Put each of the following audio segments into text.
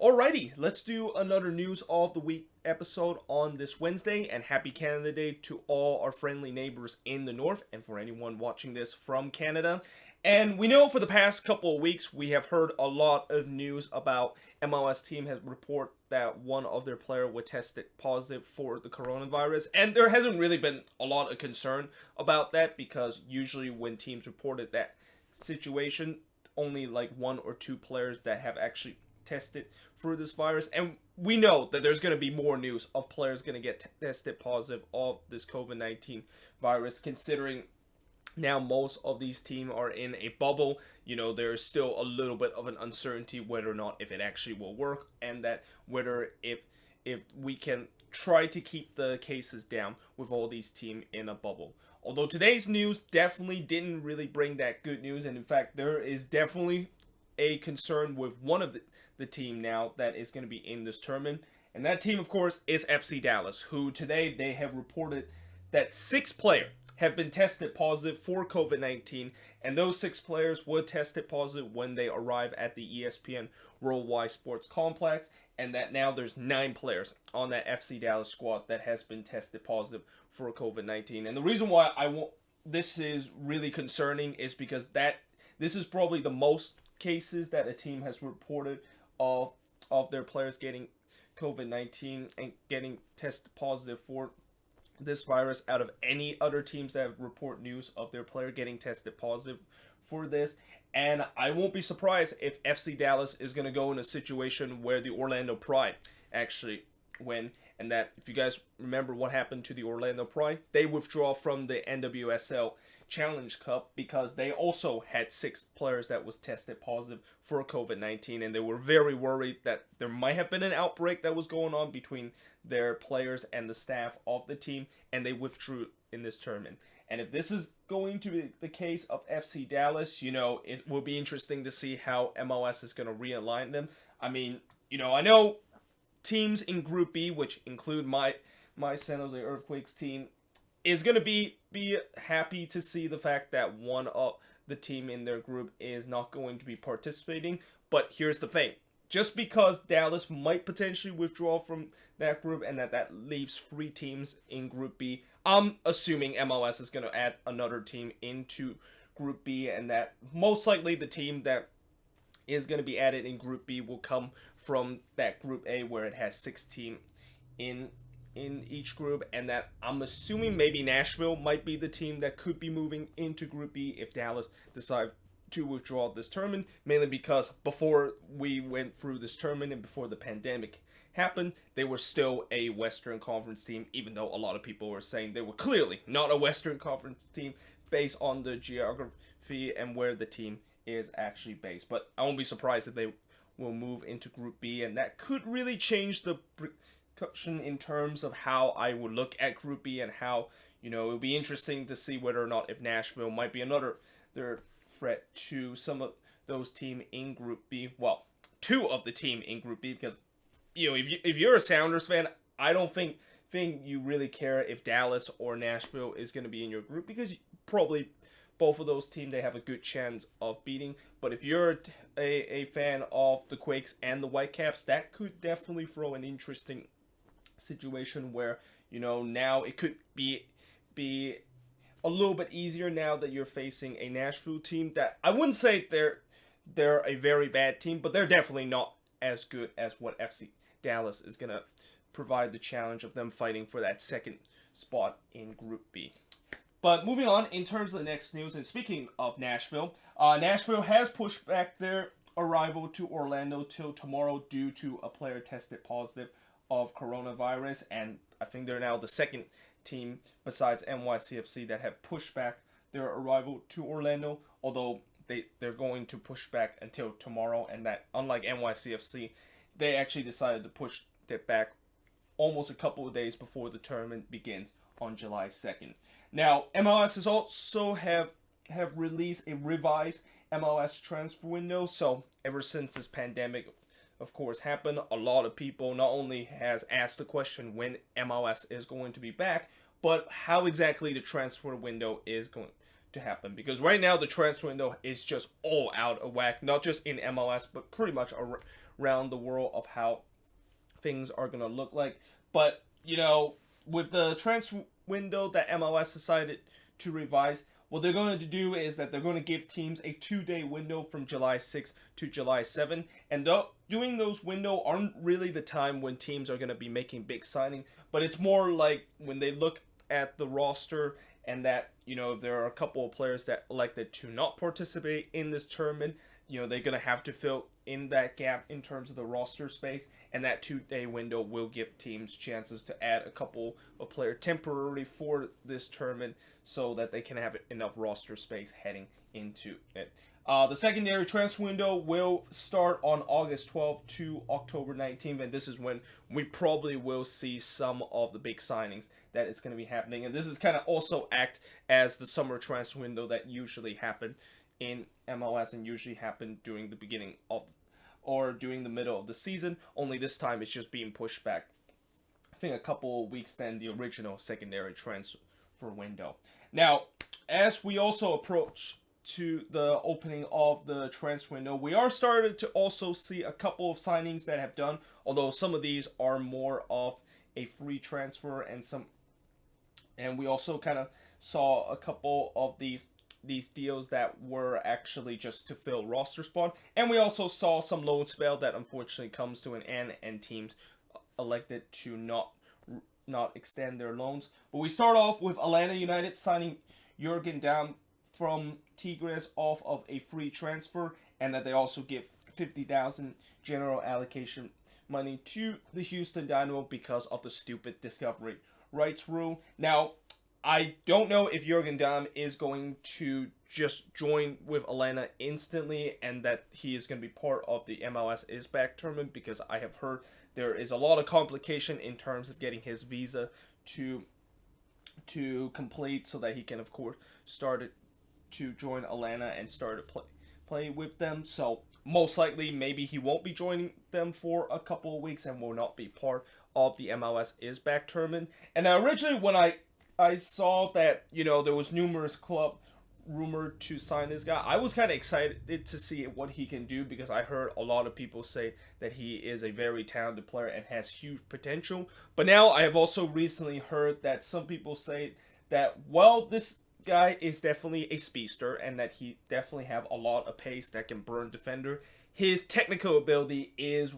Alrighty, let's do another News of the Week episode on this Wednesday, and happy Canada Day to all our friendly neighbors in the north and for anyone watching this from Canada. And we know for the past couple of weeks we have heard a lot of news about MLS team has report that one of their player was tested positive for the coronavirus, and there hasn't really been a lot of concern about that because usually when teams reported that situation, only like one or two players that have actually tested for this virus, and we know that there's going to be more news of players going to get tested positive of this COVID-19 virus, considering now most of these teams are in a bubble. There's still a little bit of an uncertainty whether or not if it actually will work, and that whether if we can try to keep the cases down with all these teams in a bubble. Although today's news definitely didn't really bring that good news, and in fact there is definitely a concern with one of the team now that is going to be in this tournament. And that team, of course, is FC Dallas, who today they have reported that 6 players have been tested positive for COVID-19, and those 6 players were tested positive when they arrive at the ESPN Worldwide Sports Complex, and that now there's 9 players on that FC Dallas squad that has been tested positive for COVID-19. And the reason why this is really concerning is because this is probably the most cases that a team has reported of their players getting COVID-19 and getting tested positive for this virus out of any other teams that have report news of their player getting tested positive for this. And I won't be surprised if FC Dallas is going to go in a situation where the Orlando Pride actually win. And that, if you guys remember what happened to the Orlando Pride, they withdraw from the NWSL Challenge Cup because they also had 6 players that was tested positive for COVID-19, and they were very worried that there might have been an outbreak that was going on between their players and the staff of the team, and they withdrew in this tournament. And if this is going to be the case of FC Dallas, it will be interesting to see how MLS is going to realign them. I mean, I know teams in Group B, which include my San Jose Earthquakes team, is going to be happy to see the fact that one of the team in their group is not going to be participating. But here's the thing. Just because Dallas might potentially withdraw from that group and that leaves 3 teams in Group B, I'm assuming MLS is going to add another team into Group B, and that most likely the team that is going to be added in Group B will come from that Group A where it has 6 teams in each group, and that I'm assuming maybe Nashville might be the team that could be moving into Group B if Dallas decides to withdraw this tournament, mainly because before we went through this tournament and before the pandemic happened, they were still a Western Conference team, even though a lot of people were saying they were clearly not a Western Conference team based on the geography and where the team is actually based. But I won't be surprised if they will move into Group B, and that could really change the in terms of how I would look at Group B, and how, it would be interesting to see whether or not if Nashville might be another threat to some of those teams in Group B. Well, 2 of the team in Group B, because, if you're a Sounders fan, I don't think you really care if Dallas or Nashville is going to be in your group, because probably both of those teams they have a good chance of beating. But if you're a fan of the Quakes and the Whitecaps, that could definitely throw an interesting situation where, now it could be a little bit easier now that you're facing a Nashville team that I wouldn't say they're a very bad team, but they're definitely not as good as what FC Dallas is going to provide the challenge of them fighting for that second spot in Group B. But moving on, in terms of the next news, and speaking of Nashville, Nashville has pushed back their arrival to Orlando till tomorrow due to a player tested positive of coronavirus, and I think they're now the second team besides NYCFC that have pushed back their arrival to Orlando, although they're going to push back until tomorrow, and that unlike NYCFC, they actually decided to push it back almost a couple of days before the tournament begins on July 2nd. Now, MLS has also have released a revised MLS transfer window, so ever since this pandemic of course happened, a lot of people not only has asked the question when MLS is going to be back, but how exactly the transfer window is going to happen. Because right now the transfer window is just all out of whack, not just in MLS, but pretty much around the world of how things are going to look like. But, with the transfer window that MLS decided to revise, what they're going to do is that they're going to give teams a 2-day window from July 6th to July 7th. And doing those window aren't really the time when teams are going to be making big signing, but it's more like when they look at the roster and that, there are a couple of players that elected to not participate in this tournament. They're going to have to fill in that gap in terms of the roster space, and that 2-day window will give teams chances to add a couple of players temporarily for this tournament so that they can have enough roster space heading into it. The secondary transfer window will start on August 12th to October 19th, and this is when we probably will see some of the big signings that is going to be happening. And this is kind of also act as the summer transfer window that usually happen in MLS and usually happen during the beginning of or during the middle of the season. Only this time it's just being pushed back, I think, a couple of weeks than the original secondary transfer window. Now, as we also approach to the opening of the transfer window, we are starting to also see a couple of signings that have done, although some of these are more of a free transfer, and we also kind of saw a couple of these deals that were actually just to fill roster spot, and we also saw some loan spell that unfortunately comes to an end and teams elected to not extend their loans. But we start off with Atlanta United signing Jurgen Damm from Tigres off of a free transfer, and that they also give 50,000 general allocation money to the Houston Dynamo because of the stupid discovery rights rule. Now, I don't know if Jurgen Damm is going to just join with Atlanta instantly and that he is going to be part of the MLS is back tournament, because I have heard there is a lot of complication in terms of getting his visa to complete so that he can, of course, start to join Atlanta and start to play with them. So most likely maybe he won't be joining them for a couple of weeks and will not be part of the MLS is back tournament. And now originally when I saw that, there was numerous club rumored to sign this guy, I was kind of excited to see what he can do, because I heard a lot of people say that he is a very talented player and has huge potential. But now I have also recently heard that some people say that, well, this guy is definitely a speedster and that he definitely have a lot of pace that can burn defender. His technical ability is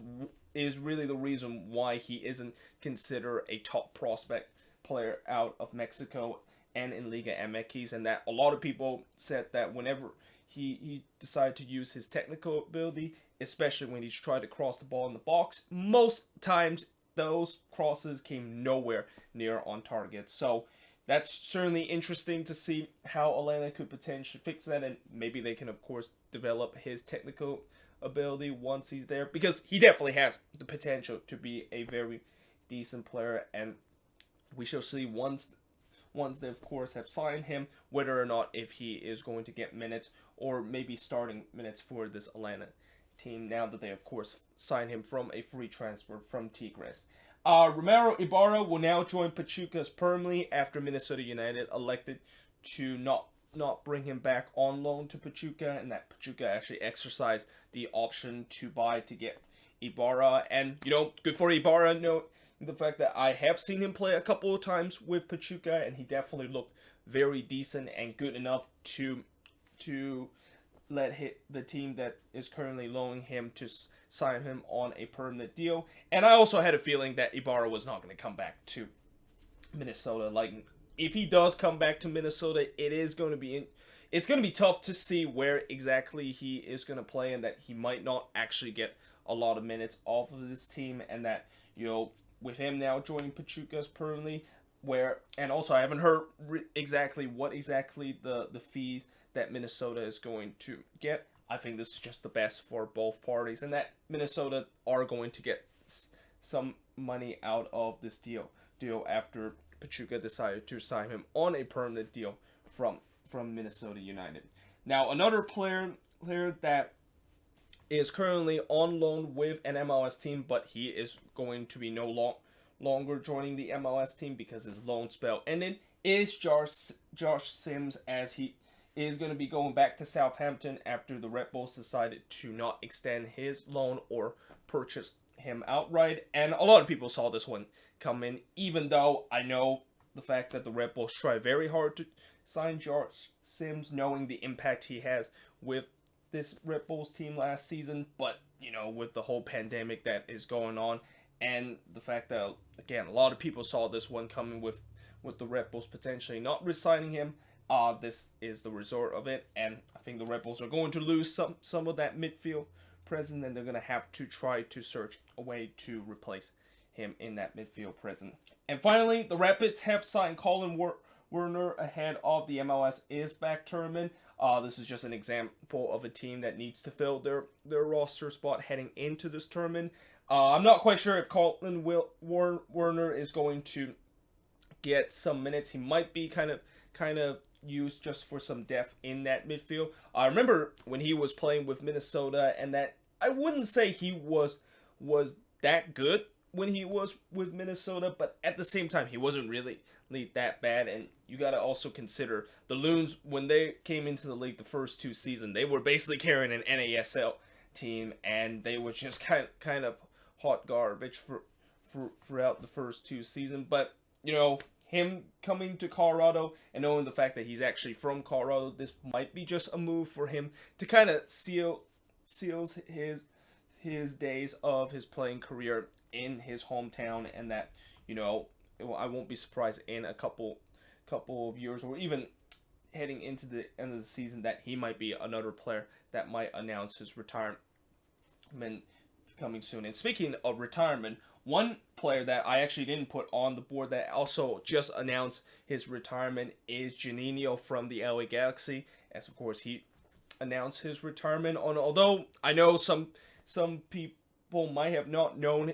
really the reason why he isn't considered a top prospect player out of Mexico and in Liga MX, and that a lot of people said that whenever he decided to use his technical ability, especially when he's tried to cross the ball in the box, most times those crosses came nowhere near on target. So that's certainly interesting to see how Atlanta could potentially fix that, and maybe they can, of course, develop his technical ability once he's there, because he definitely has the potential to be a very decent player, and we shall see once they, of course, have signed him, whether or not if he is going to get minutes or maybe starting minutes for this Atlanta team now that they, of course, signed him from a free transfer from Tigres. Romero Ibarra will now join Pachuca's permanently after Minnesota United elected to not bring him back on loan to Pachuca, and that Pachuca actually exercised the option to buy to get Ibarra. And, good for Ibarra, the fact that I have seen him play a couple of times with Pachuca, and he definitely looked very decent and good enough to let the team that is currently loaning him to sign him on a permanent deal. And I also had a feeling that Ibarra was not going to come back to Minnesota. Like, if he does come back to Minnesota, it's going to be tough to see where exactly he is going to play, and that he might not actually get a lot of minutes off of this team, and that, with him now joining Pachuca's permanently, and also I haven't heard exactly what the fees that Minnesota is going to get. I think this is just the best for both parties, and that Minnesota are going to get some money out of this deal after Pachuca decided to sign him on a permanent deal from Minnesota United. Now, another player that is currently on loan with an MLS team, but he is going to be no longer joining the MLS team because his loan spell ended, is Josh Sims, as he is going to be going back to Southampton after the Red Bulls decided to not extend his loan or purchase him outright. And a lot of people saw this one come in, even though I know the fact that the Red Bulls try very hard to sign Josh Sims, knowing the impact he has with this Red Bulls team last season. But, you know, with the whole pandemic that is going on, and the fact that, again, a lot of people saw this one coming with the Red Bulls potentially not re-signing him, this is the result of it. And I think the Red Bulls are going to lose some of that midfield presence, and they're going to have to try to search a way to replace him in that midfield presence. And finally, the Rapids have signed Colin Werner ahead of the MLS is back tournament. This is just an example of a team that needs to fill their roster spot heading into this tournament. I'm not quite sure if Colin Werner is going to get some minutes. He might be kind of used just for some depth in that midfield. I remember when he was playing with Minnesota, and that I wouldn't say he was that good when he was with Minnesota, but at the same time, he wasn't really that bad. And you got to also consider the Loons, when they came into the league the first two seasons, they were basically carrying an NASL team, and they were just kind of hot garbage throughout the first two seasons. But, you know, him coming to Colorado and knowing the fact that he's actually from Colorado, this might be just a move for him to kind of seals his days of his playing career in his hometown, and that, you know, I won't be surprised in a couple of years, or even heading into the end of the season, that he might be another player that might announce his retirement coming soon. And speaking of retirement, one player that I actually didn't put on the board that also just announced his retirement is Janine from the LA Galaxy, as of course he announced his retirement. Although I know some people might have not known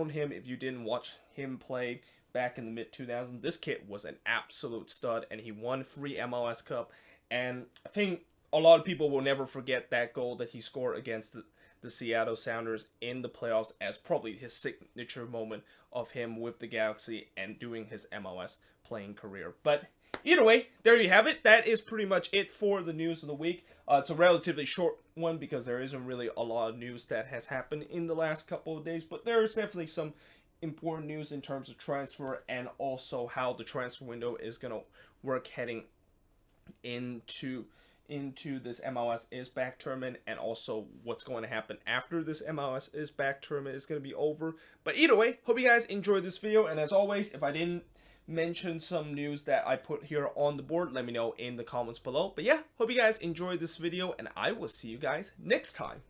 him if you didn't watch him play back in the mid-2000s. This kid was an absolute stud, and he won 3 MLS Cup. And I think a lot of people will never forget that goal that he scored against the Seattle Sounders in the playoffs as probably his signature moment of him with the Galaxy and doing his MLS playing career. But either way, there you have it. That is pretty much it for the news of the week. It's a relatively short one because there isn't really a lot of news that has happened in the last couple of days, but there is definitely some important news in terms of transfer, and also how the transfer window is going to work heading into this MLS is back tournament, and also what's going to happen after this MLS is back tournament is going to be over. But either way, hope you guys enjoyed this video, and as always, if I didn't mention some news that I put here on the board, let me know in the comments below. But yeah, hope you guys enjoyed this video, and I will see you guys next time.